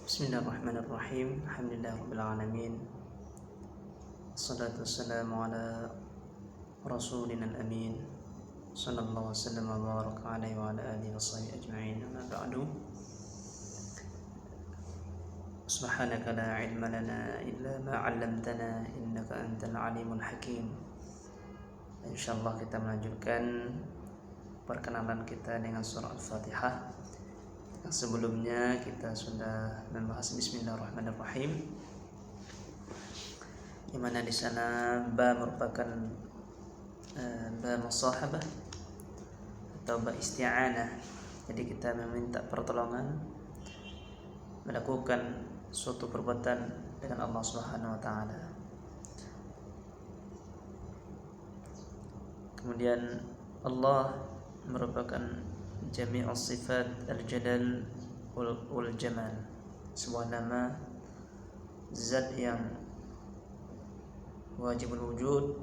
Bismillahirrahmanirrahim. Alhamdulillahirabbil alamin. Wassalatu wassalamu ala rasulina al-amin. Sallallahu wasallam wa baraka alaihi wa ala alihi washabihi ajma'in. Amma ba'du. Subhanaka la ilma lana illa ma 'allamtana innaka antal alimul hakim. Insyaallah kita melanjutkan perkenalan kita dengan surah Al-Fatihah. Yang sebelumnya kita sudah membahas Bismillahirrahmanirrahim, di mana di sana ba merupakan ba musahabah atau ba isti'anah. Jadi kita meminta pertolongan melakukan suatu perbuatan dengan Allah Subhanahu wa taala. Kemudian Allah merupakan jami'us sifat al-jalal wal jamal, sebuah nama zat yang wajibul wujud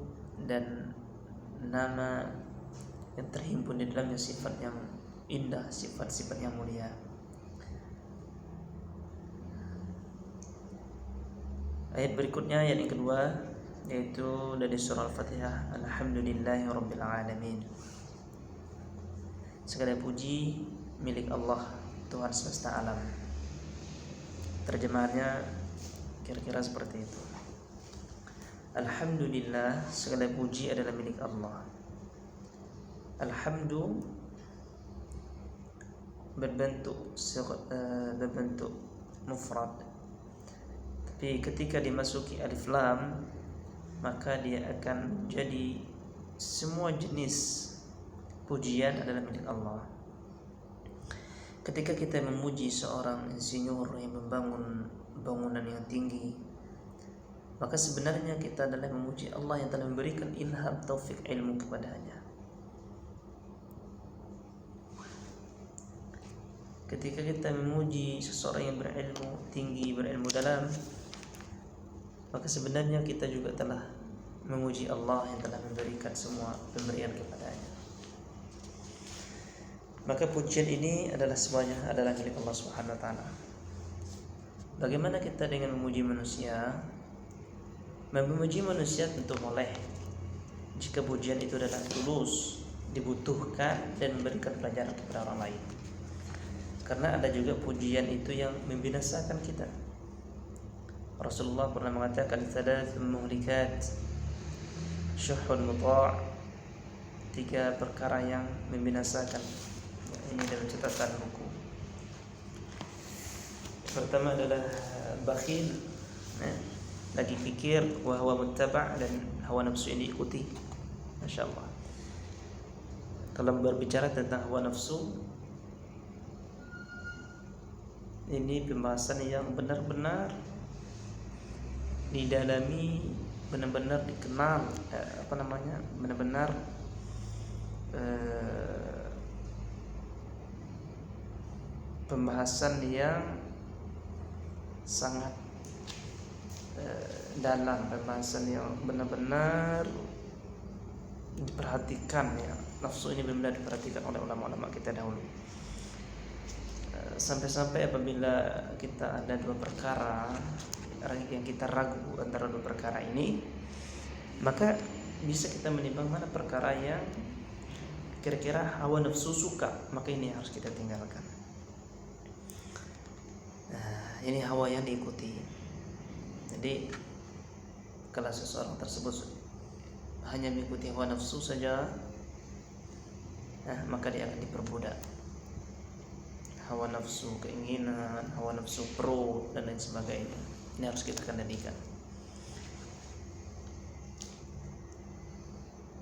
dan nama yang terhimpun di dalamnya sifat yang indah, sifat-sifat yang mulia. Ayat berikutnya, ayat yang kedua, yaitu dari surah Al-Fatihah, Alhamdulillahirabbil alamin. Segala puji milik Allah, Tuhan semesta alam. Terjemahannya kira-kira seperti itu. Alhamdulillah, segala puji adalah milik Allah. Alhamdu berbentuk mufrad, tapi ketika dimasuki alif lam maka dia akan menjadi semua jenis pujian adalah milik Allah. Ketika kita memuji seorang insinyur yang membangun bangunan yang tinggi, maka sebenarnya kita adalah memuji Allah yang telah memberikan ilham, taufik, ilmu kepadanya. Ketika kita memuji seseorang yang berilmu tinggi, berilmu dalam, maka sebenarnya kita juga telah memuji Allah yang telah memberikan semua pemberian kepadanya. Maka pujian ini adalah semuanya adalah milik Allah Subhanahu wa taala. Bagaimana kita dengan memuji manusia? Memuji manusia tentu boleh jika pujian itu adalah tulus, dibutuhkan dan memberikan pelajaran kepada orang lain. Karena ada juga pujian itu yang membinasakan kita. Rasulullah pernah mengatakan thalathun muhlikat, syuhun muta', 3 perkara yang membinasakan. Ini dalam catatan buku. Pertama adalah bakhil, lagi pikir, wa huwa muttaba', dan hawa nafsu ini ikuti. Masya Allah. Kalau berbicara tentang hawa nafsu, ini pembahasan yang benar-benar didalami, benar-benar dikenal, benar-benar pembahasan yang sangat dalam, pembahasan yang benar-benar diperhatikan ya. Nafsu ini benar-benar diperhatikan oleh ulama-ulama kita dahulu. Sampai-sampai apabila kita ada 2 perkara yang kita ragu antara 2 perkara ini, maka bisa kita menimbang mana perkara yang kira-kira hawa nafsu suka, maka ini harus kita tinggalkan. Ini hawa yang diikuti. Jadi kalau seseorang tersebut hanya mengikuti hawa nafsu saja, maka dia akan diperbudak. Hawa nafsu keinginan, hawa nafsu pro dan lain sebagainya. Ini harus kita kendalikan.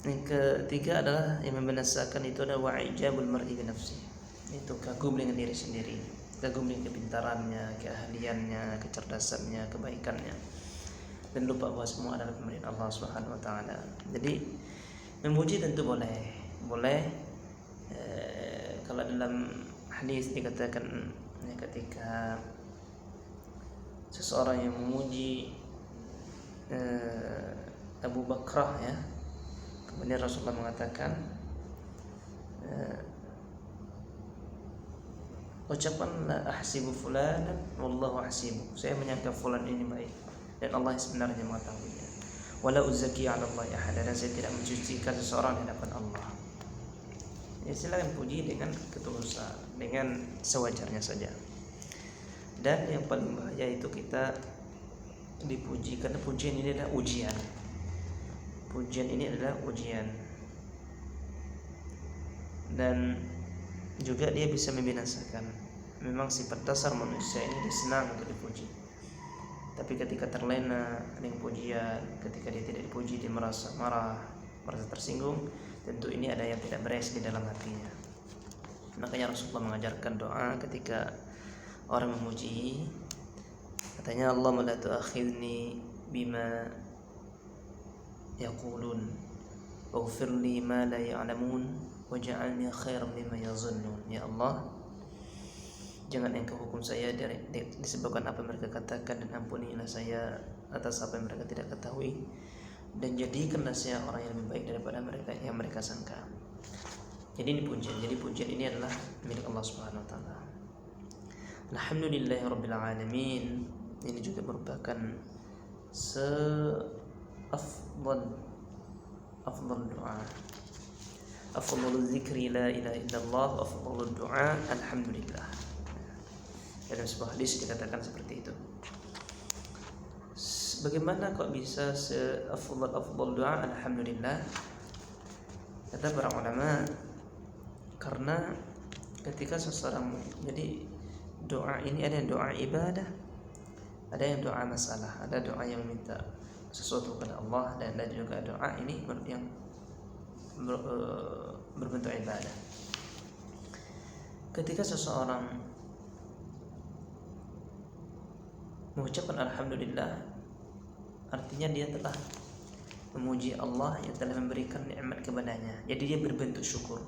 Yang ketiga adalah yang membinasakan itu adalah wa'ijabul mar'i bi nafsi. Itu kagum dengan diri sendiri, kagum dengan kepintarannya, keahliannya, kecerdasannya, kebaikannya, dan lupa bahwa semua adalah pemberian Allah Subhanahu wa taala. Jadi memuji tentu boleh. Kalau dalam hadis dikatakan ketika seseorang yang memuji Abu Bakrah ya, kemudian Rasulullah mengatakan ucapan la ahsibu fulanan wallahu ahsibu, saya menyangka fulan ini baik dan Allah sebenarnya mengetahuinya. Wala uzaki 'ala Allah ahada, dan saya tidak mencucikan seseorang di hadapan Allah. Ya silakan puji dengan ketulusan, dengan sewajarnya saja. Dan yang paling bahaya itu kita dipuji, karena pujian ini adalah ujian. Pujian ini adalah ujian. Dan juga dia bisa membinasakan. Memang sifat dasar manusia ini dia senang untuk dipuji. Tapi ketika terlena dengan pujian, ketika dia tidak dipuji, dia merasa marah, merasa tersinggung. Tentu ini ada yang tidak beres di dalam hatinya. Makanya Rasulullah mengajarkan doa ketika orang memuji. Katanya, Allahumma la tu'akhidni bima yaqulun waghfir li ma la ya'lamun waj'alni khairan mimma yazunnun. Ya Allah, jangan engkau hukum saya disebabkan apa yang mereka katakan, dan ampunilah saya atas apa yang mereka tidak ketahui, dan jadikanlah saya orang yang lebih baik daripada mereka yang mereka sangka. Jadi ini pujian. Jadi pujian ini adalah milik Allah Subhanahu wa taala. Alhamdulillahirabbil alamin. Ini juga merupakan afdal doa. Afdalul zikri la ilaha illallah, afdalul doa alhamdulillah. Dalam sebuah hadis dikatakan seperti itu. Bagaimana kok bisa afdal doa alhamdulillah? Kata para ulama, karena ketika seseorang, jadi doa ini ada yang doa ibadah, ada yang doa masalah, ada doa yang minta sesuatu kepada Allah, dan ada juga doa ini yang berbentuk ibadah. Ketika seseorang mengucapkan alhamdulillah, artinya dia telah memuji Allah yang telah memberikan nikmat kepadanya. Jadi dia berbentuk syukur.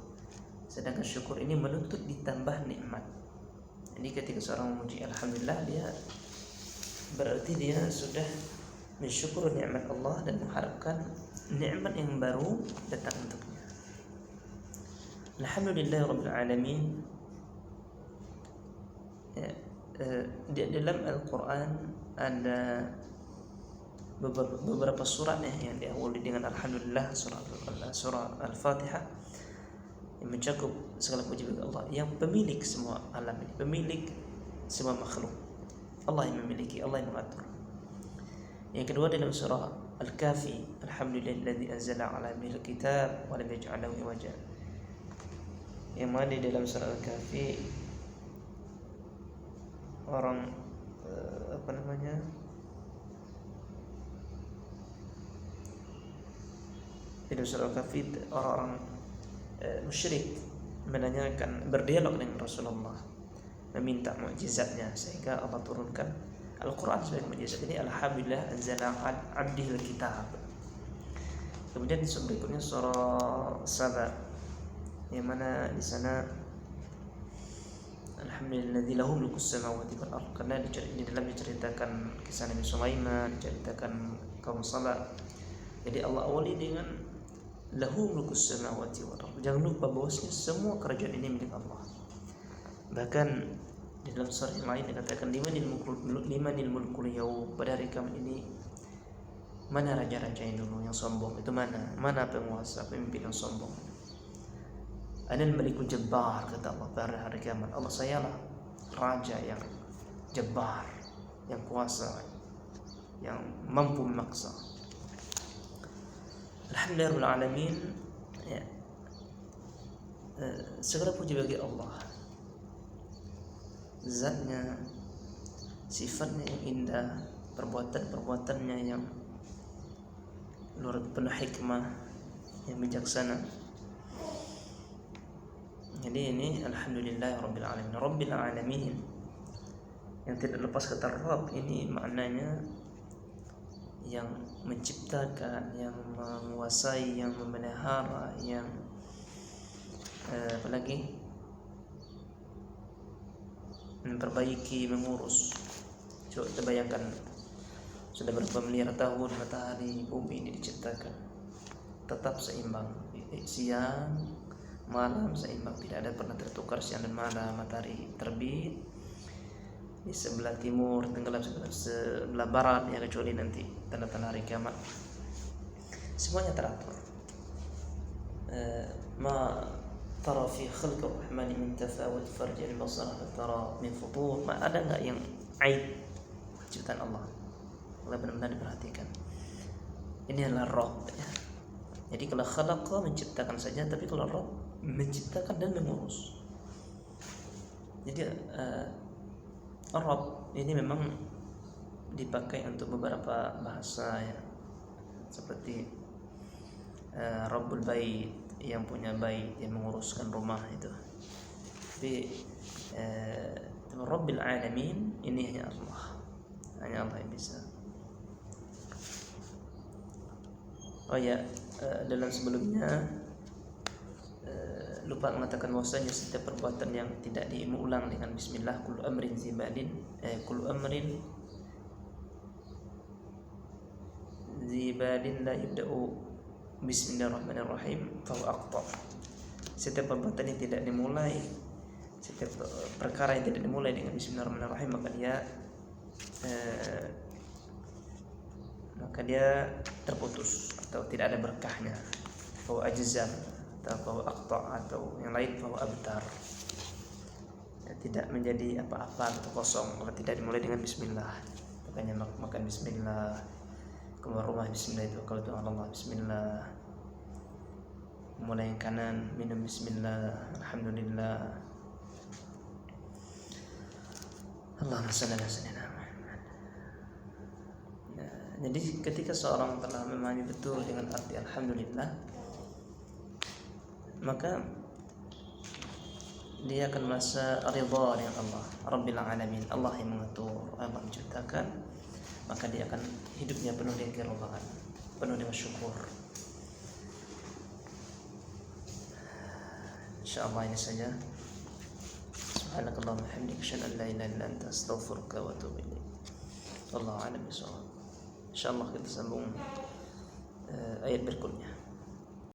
Sedangkan syukur ini menuntut ditambah nikmat. Jadi ketika seorang memuji alhamdulillah, dia berarti dia sudah mensyukur nikmat Allah dan mengharapkan nikmat yang baru datang untuknya. Alhamdulillahirabbil alamin. Di dalam Al-Quran ada beberapa surat yang diawali dengan alhamdulillah. Surah Al-Fatihah yang mencakup segala puji bagi Allah, yang pemilik semua alam ini, pemilik semua makhluk. Allah yang memiliki, Allah yang mengatur. Yang kedua dalam surah Al-Kahfi, alhamdulillahilladzi anzala 'ala 'abdihi al-kitab wa lam yaj'al lahu iwaja. Yang mana di dalam surah Al-Kahfi orang di dalam surah Al-Kahfi orang-orang musyrik menanyakan, berdialog dengan Rasulullah, meminta mukjizatnya, sehingga Allah turunkan Al-Quran sebagai mukjizat. Ini alhamdulillah anzala 'ala 'abdihi al-kitab. Kemudian berikutnya surah Saba, yang mana di sana alhamdulillahilladzi lahu mulkus samawati wal ardh, karena di dalam diceritakan kisah Nabi Sulaiman, diceritakan kaum Saba. Jadi Allah awali dengan lahu mulkus samawati wal ardh. Jangan lupa bahwasanya semua kerajaan ini milik Allah. Bahkan di dalam surah yang lain dikatakan limanil mulkul yaum, pada hari kiamat ini mana raja-raja yang dulu yang sombong itu, mana penguasa pemimpin yang sombong. Anal malikul jabbar, kata Allah pada hari kiamat, Allah sayalah raja yang jabbar, yang kuasa, yang mampu memaksa. Alhamdulillahirabbil alamin. Ya. Segala puji bagi Allah, zatnya, sifatnya yang indah, perbuatan-perbuatannya yang luar penuh hikmah, yang bijaksana. Jadi ini alhamdulillahirabbil alamin. Rabbil alamin yang tidak lepas kata Rabb, ini maknanya yang menciptakan, yang menguasai, yang memelihara, yang apalagi memperbaiki, mengurus. Coba kita bayangkan, sudah berapa miliar tahun matahari, bumi ini diciptakan tetap seimbang, siang malam seimbang, tidak ada pernah tertukar siang dan malam. Matahari terbit di sebelah timur, tenggelam sebelah barat, ya kecuali nanti tanda-tanda hari kiamat. Semuanya teratur. Ma tara fi khalqir rahmani min tafawut farjil basar tara min futur. Ada enggak yang aib ciptaan Allah? Allah benar-benar diperhatikan. Ini adalah Rabb ya. Jadi kalau khalaqa menciptakan saja, tapi kalau Rabb menciptakan dan mengurus. Jadi Rabb ini memang dipakai untuk beberapa bahasa ya. Seperti Rabbul Bait, yang punya bait, yang menguruskan rumah itu. Tapi Rabbil Alamin ini hanya Allah. Hanya Allah yang bisa. Oh ya, dalam sebelumnya lupa mengatakan bahwasanya setiap perbuatan yang tidak diulang dengan bismillah, kullu amrin zibalin, kullu amrin zibalin la yubda'u bismillahirrahmanirrahim fahuwa aqta. Setiap perbuatan yang tidak dimulai, setiap perkara yang tidak dimulai dengan bismillahirrahmanirrahim, maka dia terputus atau tidak ada berkahnya. Fahuwa ajzam atau fahuwa aqta, atau yang lain fahuwa abtar. Tidak menjadi apa-apa atau kosong kalau tidak dimulai dengan bismillah. Makanya makan bismillah, keluar rumah bismillah, itu kalau Tuhan Allah bismillah, mulai yang kanan minum bismillah, alhamdulillah, Allahumma shalli ala sayyidina Muhammad. Jadi ketika seorang telah memahami betul dengan arti alhamdulillah, maka dia akan merasa ridha dengan Allah, Rabbil Alamin, Allah yang mengatur, Allah menciptakan. Maka dia akan hidupnya penuh dengan keridhaan, penuh dengan syukur. Insyaallah ini saja. Subhanakallahumma wa bihamdika, asyhadu an la ilaha illa anta, astaghfiruka wa atubu ilaik. Wallahu a'lam bishawab. Insyaallah kita sambung ayat berikutnya.